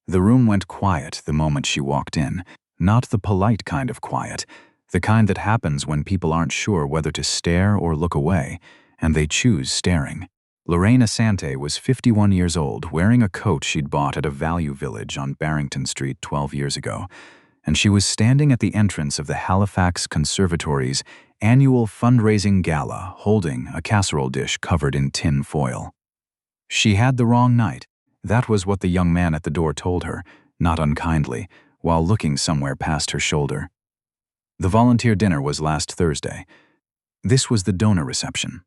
The room went quiet the moment she walked in, not the polite kind of quiet, the kind that happens when people aren't sure whether to stare or look away, and they choose staring. Lorraine Asante was 51 years old, wearing a coat she'd bought at a Value Village on Barrington Street 12 years ago, and she was standing at the entrance of the Halifax Conservatory's annual fundraising gala holding a casserole dish covered in tin foil. She had the wrong night. That was what the young man at the door told her, not unkindly, while looking somewhere past her shoulder. The volunteer dinner was last Thursday. This was the donor reception.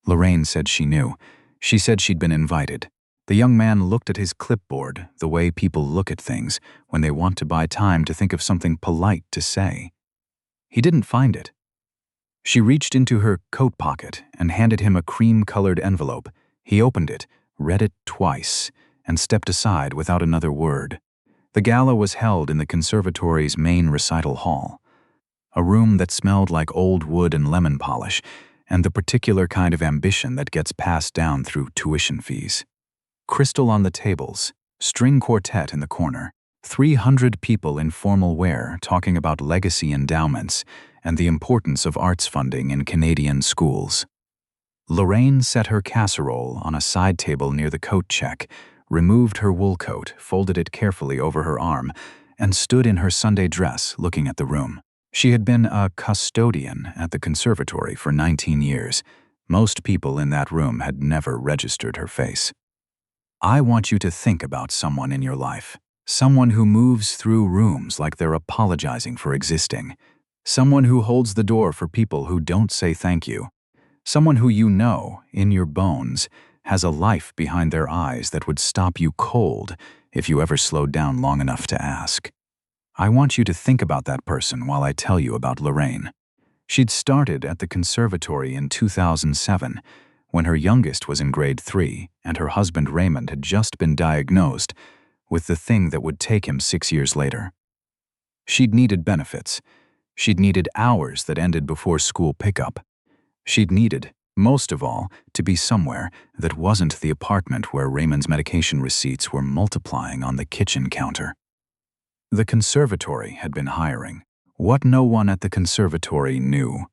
Lorraine said she knew. She said she'd been invited. The young man looked at his clipboard, the way people look at things when they want to buy time to think of something polite to say. He didn't find it. She reached into her coat pocket and handed him a cream-colored envelope. He opened it, read it twice, and stepped aside without another word. The gala was held in the conservatory's main recital hall, a room that smelled like old wood and lemon polish, and the particular kind of ambition that gets passed down through tuition fees. Crystal on the tables, string quartet in the corner, 300 people in formal wear talking about legacy endowments and the importance of arts funding in Canadian schools. Lorraine set her casserole on a side table near the coat check, removed her wool coat, folded it carefully over her arm, and stood in her Sunday dress looking at the room. She had been a custodian at the conservatory for 19 years. Most people in that room had never registered her face. I want you to think about someone in your life. Someone who moves through rooms like they're apologizing for existing. Someone who holds the door for people who don't say thank you. Someone who you know, in your bones, has a life behind their eyes that would stop you cold if you ever slowed down long enough to ask. I want you to think about that person while I tell you about Lorraine. She'd started at the conservatory in 2007, when her youngest was in grade 3 and her husband Raymond had just been diagnosed with the thing that would take him 6 years later. She'd needed benefits. She'd needed hours that ended before school pickup. She'd needed, most of all, to be somewhere that wasn't the apartment where Raymond's medication receipts were multiplying on the kitchen counter. The conservatory had been hiring. What no one at the conservatory knew.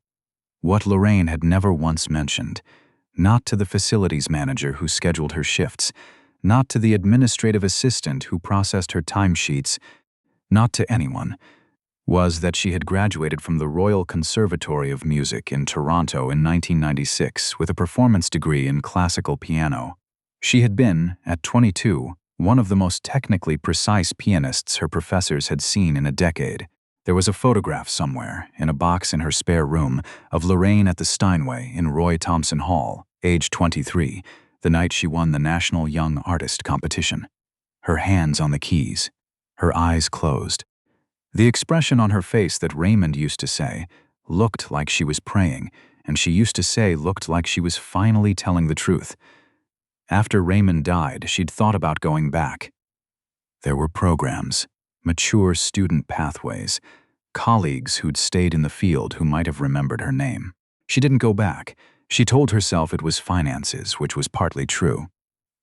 What Lorraine had never once mentioned. Not to the facilities manager who scheduled her shifts, not to the administrative assistant who processed her timesheets, not to anyone, was that she had graduated from the Royal Conservatory of Music in Toronto in 1996 with a performance degree in classical piano. She had been, at 22, one of the most technically precise pianists her professors had seen in a decade. There was a photograph somewhere, in a box in her spare room, of Lorraine at the Steinway in Roy Thompson Hall, age 23, the night she won the National Young Artist competition. Her hands on the keys, her eyes closed. The expression on her face that Raymond used to say looked like she was praying, and she used to say looked like she was finally telling the truth. After Raymond died, she'd thought about going back. There were programs, mature student pathways, colleagues who'd stayed in the field who might have remembered her name. She didn't go back. She told herself it was finances, which was partly true.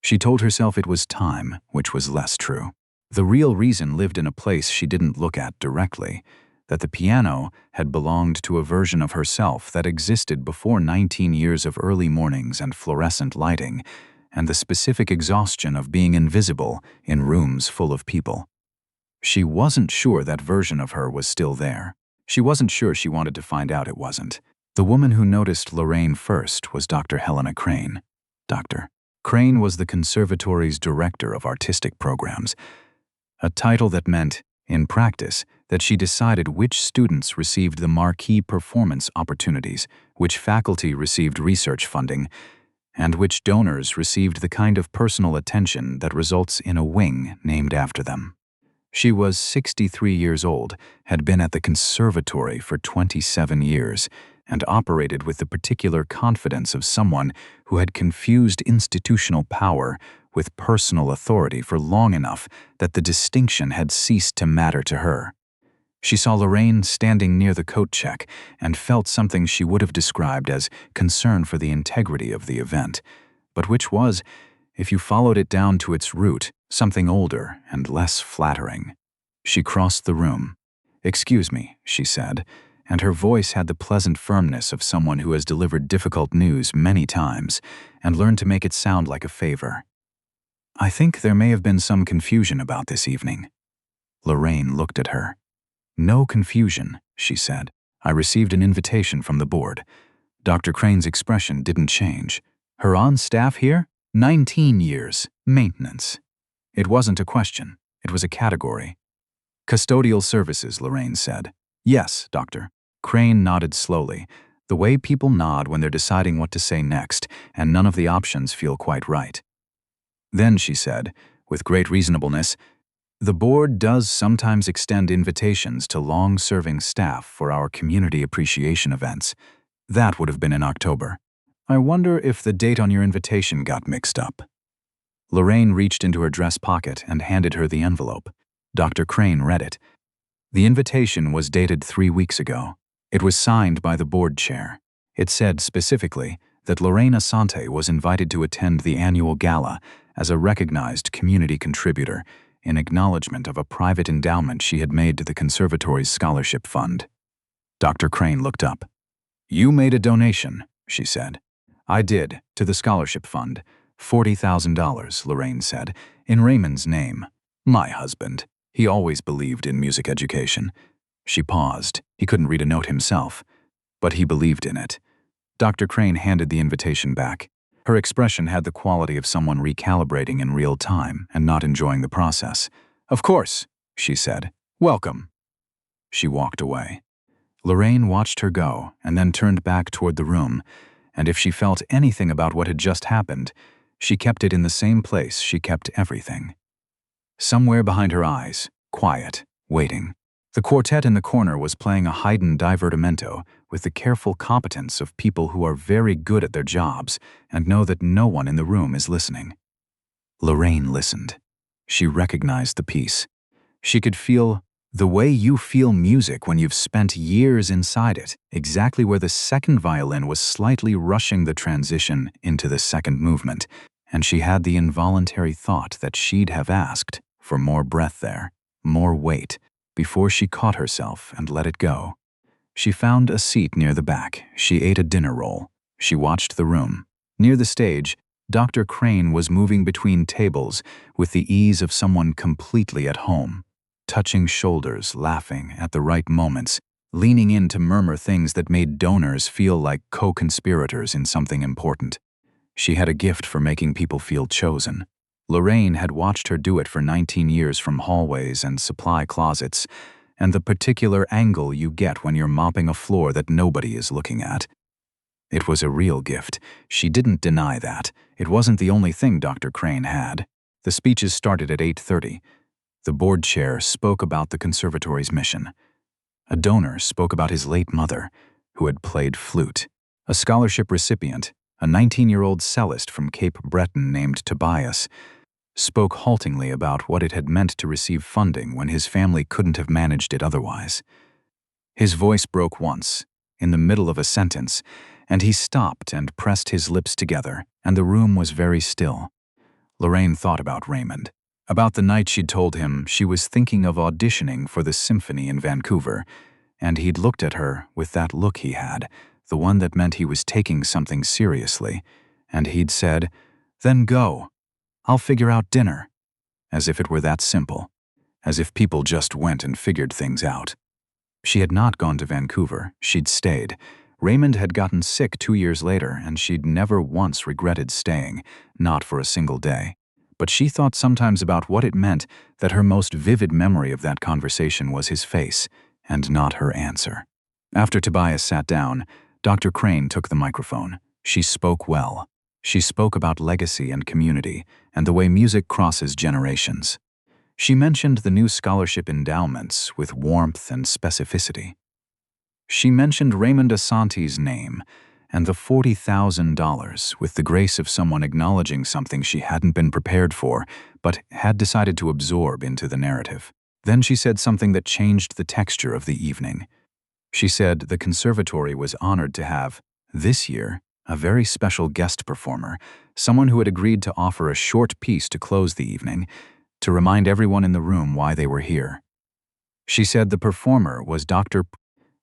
She told herself it was time, which was less true. The real reason lived in a place she didn't look at directly, that the piano had belonged to a version of herself that existed before 19 years of early mornings and fluorescent lighting, and the specific exhaustion of being invisible in rooms full of people. She wasn't sure that version of her was still there. She wasn't sure she wanted to find out it wasn't. The woman who noticed Lorraine first was Dr. Helena Crane. Dr. Crane was the conservatory's director of artistic programs, a title that meant, in practice, that she decided which students received the marquee performance opportunities, which faculty received research funding, and which donors received the kind of personal attention that results in a wing named after them. She was 63 years old, had been at the conservatory for 27 years, and operated with the particular confidence of someone who had confused institutional power with personal authority for long enough that the distinction had ceased to matter to her. She saw Lorraine standing near the coat check and felt something she would have described as concern for the integrity of the event, but which was, if you followed it down to its root, something older and less flattering. She crossed the room. "Excuse me," she said, and her voice had the pleasant firmness of someone who has delivered difficult news many times and learned to make it sound like a favor. "I think there may have been some confusion about this evening." Lorraine looked at her. "No confusion," she said. "I received an invitation from the board." Dr. Crane's expression didn't change. "Her on staff here? 19 years. Maintenance." It wasn't a question. It was a category. "Custodial services," Lorraine said. "Yes, doctor." Crane nodded slowly, the way people nod when they're deciding what to say next, and none of the options feel quite right. Then she said, with great reasonableness, "The board does sometimes extend invitations to long-serving staff for our community appreciation events. That would have been in October. I wonder if the date on your invitation got mixed up." Lorraine reached into her dress pocket and handed her the envelope. Dr. Crane read it. The invitation was dated 3 weeks ago. It was signed by the board chair. It said specifically that Lorraine Asante was invited to attend the annual gala as a recognized community contributor in acknowledgement of a private endowment she had made to the conservatory's scholarship fund. Dr. Crane looked up. "You made a donation," she said. "I did, to the scholarship fund. $40,000, Lorraine said, "in Raymond's name. My husband. He always believed in music education." She paused. He couldn't read a note himself, but he believed in it. Dr. Crane handed the invitation back. Her expression had the quality of someone recalibrating in real time and not enjoying the process. "Of course," she said. "Welcome." She walked away. Lorraine watched her go and then turned back toward the room, and if she felt anything about what had just happened, she kept it in the same place she kept everything. Somewhere behind her eyes, quiet, waiting. The quartet in the corner was playing a Haydn divertimento with the careful competence of people who are very good at their jobs and know that no one in the room is listening. Lorraine listened. She recognized the piece. She could feel the way you feel music when you've spent years inside it, exactly where the second violin was slightly rushing the transition into the second movement, and she had the involuntary thought that she'd have asked for more breath there, more weight, before she caught herself and let it go. She found a seat near the back. She ate a dinner roll. She watched the room. Near the stage, Dr. Crane was moving between tables with the ease of someone completely at home, touching shoulders, laughing at the right moments, leaning in to murmur things that made donors feel like co-conspirators in something important. She had a gift for making people feel chosen. Lorraine had watched her do it for 19 years from hallways and supply closets, and the particular angle you get when you're mopping a floor that nobody is looking at. It was a real gift. She didn't deny that. It wasn't the only thing Dr. Crane had. The speeches started at 8:30. The board chair spoke about the conservatory's mission. A donor spoke about his late mother, who had played flute. A scholarship recipient, a 19-year-old cellist from Cape Breton named Tobias, spoke haltingly about what it had meant to receive funding when his family couldn't have managed it otherwise. His voice broke once, in the middle of a sentence, and he stopped and pressed his lips together, and the room was very still. Lorraine thought about Raymond, about the night she'd told him she was thinking of auditioning for the symphony in Vancouver, and he'd looked at her with that look he had, the one that meant he was taking something seriously, and he'd said, "Then go. I'll figure out dinner." As if it were that simple. As if people just went and figured things out. She had not gone to Vancouver. She'd stayed. Raymond had gotten sick 2 years later, and she'd never once regretted staying, not for a single day. But she thought sometimes about what it meant that her most vivid memory of that conversation was his face, and not her answer. After Tobias sat down, Dr. Crane took the microphone. She spoke well. She spoke about legacy and community, and the way music crosses generations. She mentioned the new scholarship endowments with warmth and specificity. She mentioned Raymond Asante's name and the $40,000 with the grace of someone acknowledging something she hadn't been prepared for, but had decided to absorb into the narrative. Then she said something that changed the texture of the evening. She said the conservatory was honored to have, this year, a very special guest performer, someone who had agreed to offer a short piece to close the evening, to remind everyone in the room why they were here. She said the performer was Dr.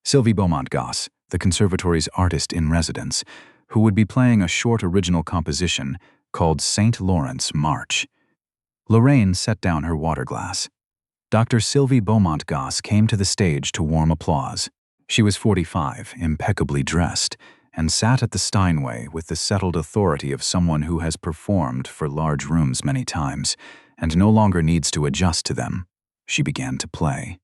Sylvie Beaumont-Goss, the conservatory's artist-in-residence, who would be playing a short original composition called St. Lawrence March. Lorraine set down her water glass. Dr. Sylvie Beaumont-Goss came to the stage to warm applause. She was 45, impeccably dressed, and sat at the Steinway with the settled authority of someone who has performed for large rooms many times and no longer needs to adjust to them. She began to play.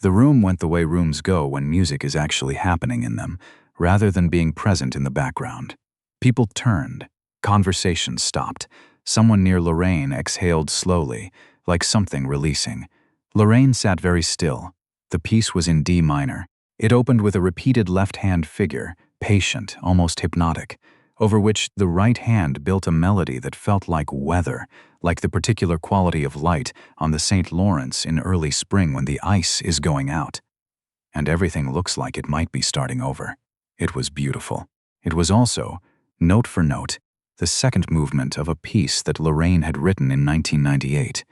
The room went the way rooms go when music is actually happening in them, rather than being present in the background. People turned. Conversation stopped. Someone near Lorraine exhaled slowly, like something releasing. Lorraine sat very still. The piece was in D minor. It opened with a repeated left-hand figure, patient, almost hypnotic, over which the right hand built a melody that felt like weather, like the particular quality of light on the St. Lawrence in early spring when the ice is going out. And everything looks like it might be starting over. It was beautiful. It was also, note for note, the second movement of a piece that Lorraine had written in 1998.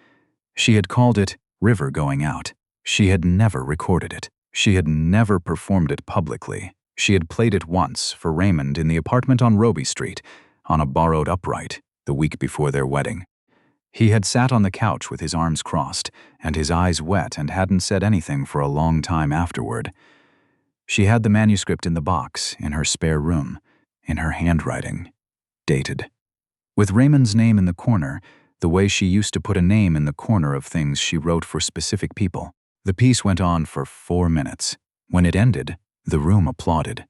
She had called it River Going Out. She had never recorded it. She had never performed it publicly. She had played it once for Raymond in the apartment on Roby Street, on a borrowed upright, the week before their wedding. He had sat on the couch with his arms crossed and his eyes wet and hadn't said anything for a long time afterward. She had the manuscript in the box, in her spare room, in her handwriting, dated. With Raymond's name in the corner, the way she used to put a name in the corner of things she wrote for specific people. The piece went on for 4 minutes. When it ended, the room applauded.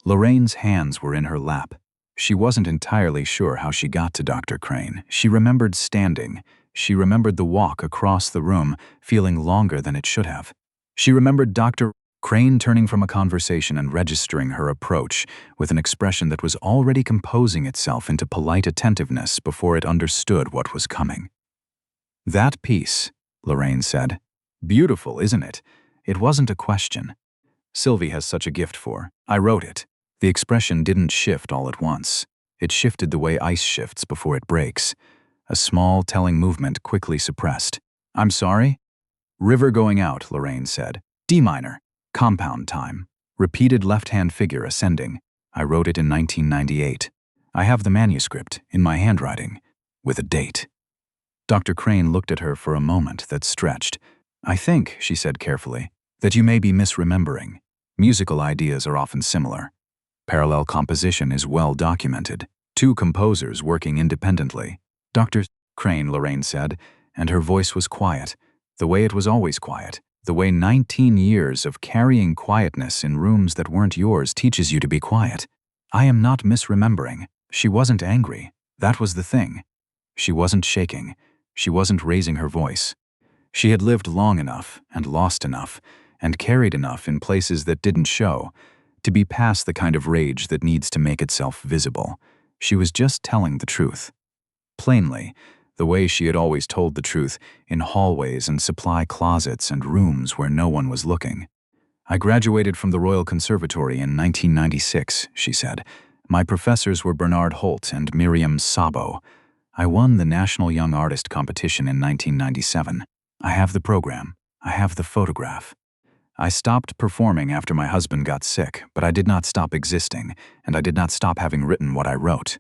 Lorraine's hands were in her lap. She wasn't entirely sure how she got to Dr. Crane. She remembered standing. She remembered the walk across the room, feeling longer than it should have. She remembered Dr. Crane turning from a conversation and registering her approach with an expression that was already composing itself into polite attentiveness before it understood what was coming. "That piece," Lorraine said. "Beautiful, isn't it? It wasn't a question. Sylvie has such a gift for. I wrote it." The expression didn't shift all at once. It shifted the way ice shifts before it breaks. A small, telling movement quickly suppressed. "I'm sorry?" "River Going Out," Lorraine said. D minor. Compound time. Repeated left-hand figure ascending. I wrote it in 1998. I have the manuscript, in my handwriting, with a date. Dr. Crane looked at her for a moment that stretched. "I think," she said carefully, "that you may be misremembering. Musical ideas are often similar. Parallel composition is well documented. 2 composers working independently." "Dr. Crane," Lorraine said, and her voice was quiet, the way it was always quiet, the way 19 years of carrying quietness in rooms that weren't yours teaches you to be quiet. "I am not misremembering." She wasn't angry. That was the thing. She wasn't shaking. She wasn't raising her voice. She had lived long enough and lost enough and carried enough in places that didn't show to be past the kind of rage that needs to make itself visible. She was just telling the truth. Plainly, the way she had always told the truth, in hallways and supply closets and rooms where no one was looking. "I graduated from the Royal Conservatory in 1996, she said. "My professors were Bernard Holt and Miriam Sabo. I won the National Young Artist Competition in 1997. I have the program. I have the photograph. I stopped performing after my husband got sick, but I did not stop existing, and I did not stop having written what I wrote."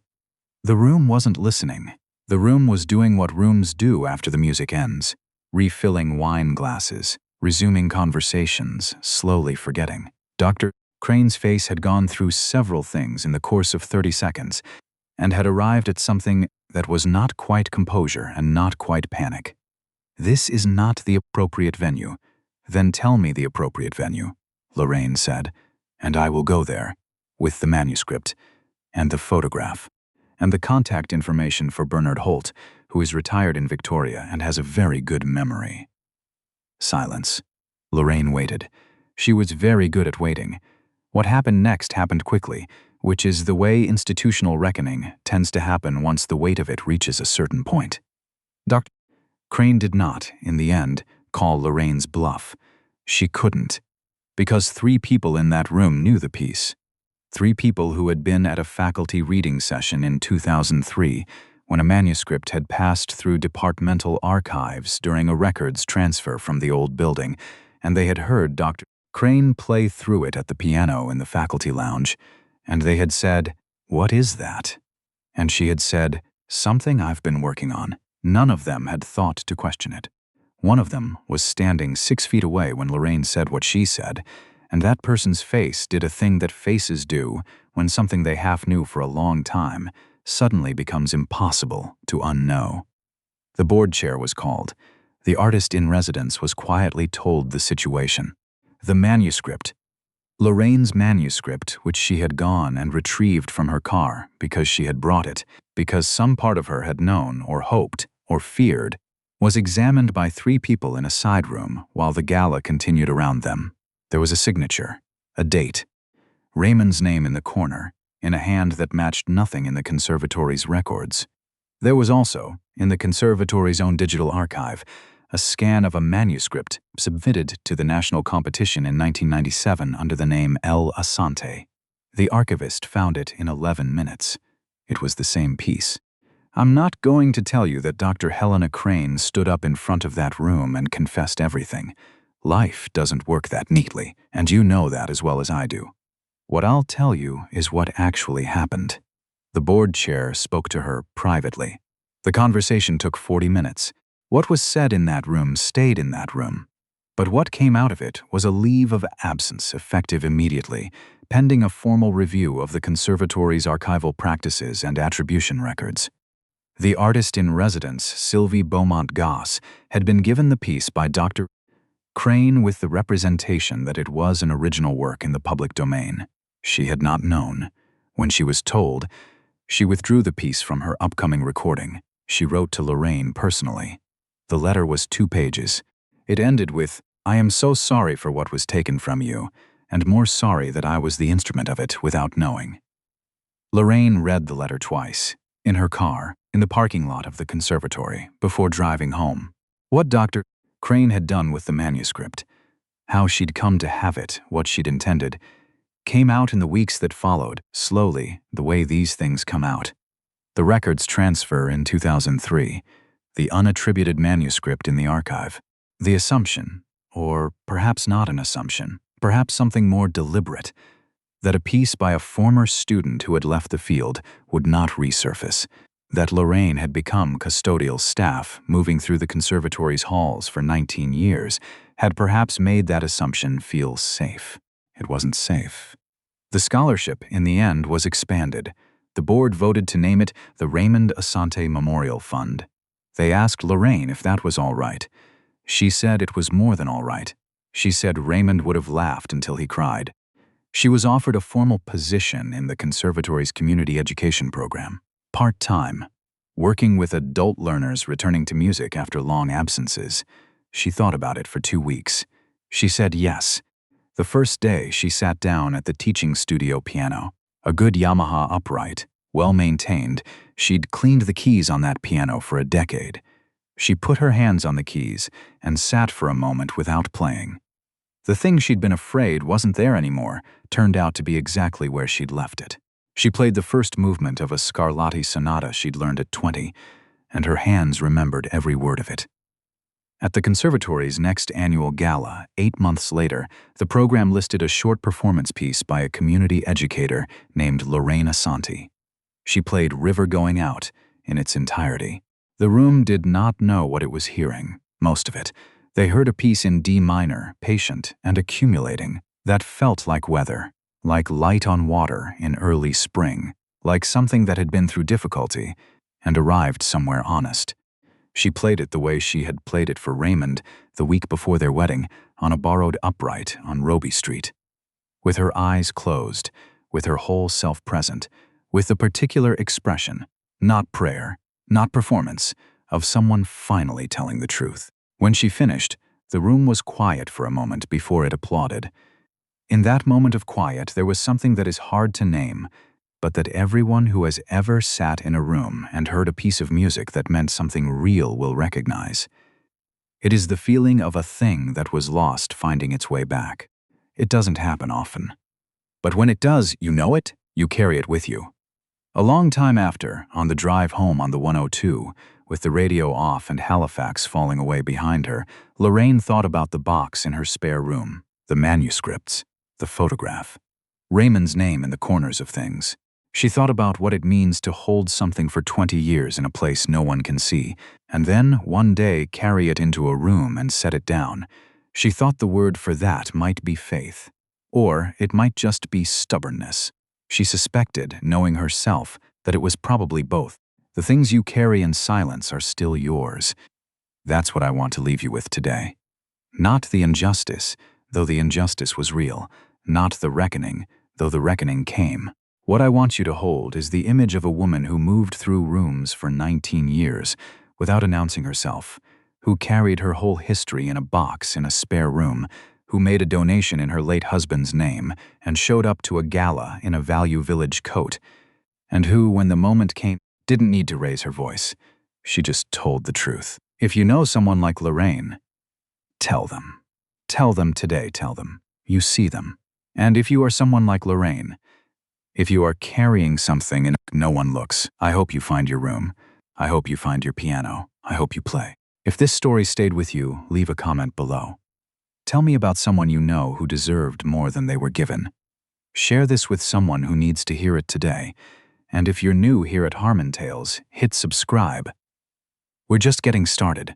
The room wasn't listening. The room was doing what rooms do after the music ends, refilling wine glasses, resuming conversations, slowly forgetting. Dr. Crane's face had gone through several things in the course of 30 seconds and had arrived at something that was not quite composure and not quite panic. "This is not the appropriate venue." "Then tell me the appropriate venue," Lorraine said, "and I will go there, with the manuscript, and the photograph, and the contact information for Bernard Holt, who is retired in Victoria and has a very good memory." Silence. Lorraine waited. She was very good at waiting. What happened next happened quickly, which is the way institutional reckoning tends to happen once the weight of it reaches a certain point. Dr. Crane did not, in the end, call Lorraine's bluff. She couldn't, because 3 people in that room knew the piece. 3 people who had been at a faculty reading session in 2003 when a manuscript had passed through departmental archives during a records transfer from the old building, and they had heard Dr. Crane play through it at the piano in the faculty lounge, and they had said, "What is that?" And she had said, "Something I've been working on." None of them had thought to question it. One of them was standing 6 feet away when Lorraine said what she said, and that person's face did a thing that faces do when something they half knew for a long time suddenly becomes impossible to unknow. The board chair was called. The artist in residence was quietly told the situation. The manuscript. Lorraine's manuscript, which she had gone and retrieved from her car because she had brought it, because some part of her had known or hoped or feared, was examined by 3 people in a side room while the gala continued around them. There was a signature, a date, Raymond's name in the corner, in a hand that matched nothing in the conservatory's records. There was also, in the conservatory's own digital archive, a scan of a manuscript submitted to the national competition in 1997 under the name L. Asante. The archivist found it in 11 minutes. It was the same piece. I'm not going to tell you that Dr. Helena Crane stood up in front of that room and confessed everything. Life doesn't work that neatly, and you know that as well as I do. What I'll tell you is what actually happened. The board chair spoke to her privately. The conversation took 40 minutes. What was said in that room stayed in that room. But what came out of it was a leave of absence effective immediately, pending a formal review of the conservatory's archival practices and attribution records. The artist in residence, Sylvie Beaumont-Goss, had been given the piece by Dr. Crane with the representation that it was an original work in the public domain. She had not known. When she was told, she withdrew the piece from her upcoming recording. She wrote to Lorraine personally. The letter was 2 pages. It ended with, "I am so sorry for what was taken from you, and more sorry that I was the instrument of it without knowing." Lorraine read the letter twice, in her car, in the parking lot of the conservatory, before driving home. What Dr. Crane had done with the manuscript, how she'd come to have it, what she'd intended, came out in the weeks that followed, slowly, the way these things come out. The records transfer in 2003, the unattributed manuscript in the archive, the assumption, or perhaps not an assumption, perhaps something more deliberate, that a piece by a former student who had left the field would not resurface, that Lorraine had become custodial staff, moving through the conservatory's halls for 19 years, had perhaps made that assumption feel safe. It wasn't safe. The scholarship, in the end, was expanded. The board voted to name it the Raymond Asante Memorial Fund. They asked Lorraine if that was all right. She said it was more than all right. She said Raymond would have laughed until he cried. She was offered a formal position in the conservatory's community education program, part-time, working with adult learners returning to music after long absences. She thought about it for 2 weeks. She said yes. The first day, she sat down at the teaching studio piano, a good Yamaha upright, well-maintained. She'd cleaned the keys on that piano for a decade. She put her hands on the keys and sat for a moment without playing. The thing she'd been afraid wasn't there anymore turned out to be exactly where she'd left it. She played the first movement of a Scarlatti sonata she'd learned at 20, and her hands remembered every word of it. At the conservatory's next annual gala, 8 months later, the program listed a short performance piece by a community educator named Lorraine Asante. She played River Going Out in its entirety. The room did not know what it was hearing, most of it. They heard a piece in D minor, patient and accumulating, that felt like weather, like light on water in early spring, like something that had been through difficulty and arrived somewhere honest. She played it the way she had played it for Raymond the week before their wedding on a borrowed upright on Roby Street. With her eyes closed, with her whole self present, with the particular expression, not prayer, not performance, of someone finally telling the truth. When she finished, the room was quiet for a moment before it applauded. In that moment of quiet, there was something that is hard to name, but that everyone who has ever sat in a room and heard a piece of music that meant something real will recognize. It is the feeling of a thing that was lost finding its way back. It doesn't happen often. But when it does, you know it, you carry it with you. A long time after, on the drive home on the 102, with the radio off and Halifax falling away behind her, Lorraine thought about the box in her spare room, the manuscripts, the photograph, Raymond's name in the corners of things. She thought about what it means to hold something for 20 years in a place no one can see, and then, one day, carry it into a room and set it down. She thought the word for that might be faith, or it might just be stubbornness. She suspected, knowing herself, that it was probably both. The things you carry in silence are still yours. That's what I want to leave you with today. Not the injustice, though the injustice was real. Not the reckoning, though the reckoning came. What I want you to hold is the image of a woman who moved through rooms for 19 years without announcing herself, who carried her whole history in a box in a spare room, who made a donation in her late husband's name and showed up to a gala in a Value Village coat, and who, when the moment came, didn't need to raise her voice. She just told the truth. If you know someone like Lorraine, tell them. Tell them today, tell them. You see them. And if you are someone like Lorraine, if you are carrying something and no one looks, I hope you find your room. I hope you find your piano. I hope you play. If this story stayed with you, leave a comment below. Tell me about someone you know who deserved more than they were given. Share this with someone who needs to hear it today. And if you're new here at Harmon Tales, hit subscribe. We're just getting started.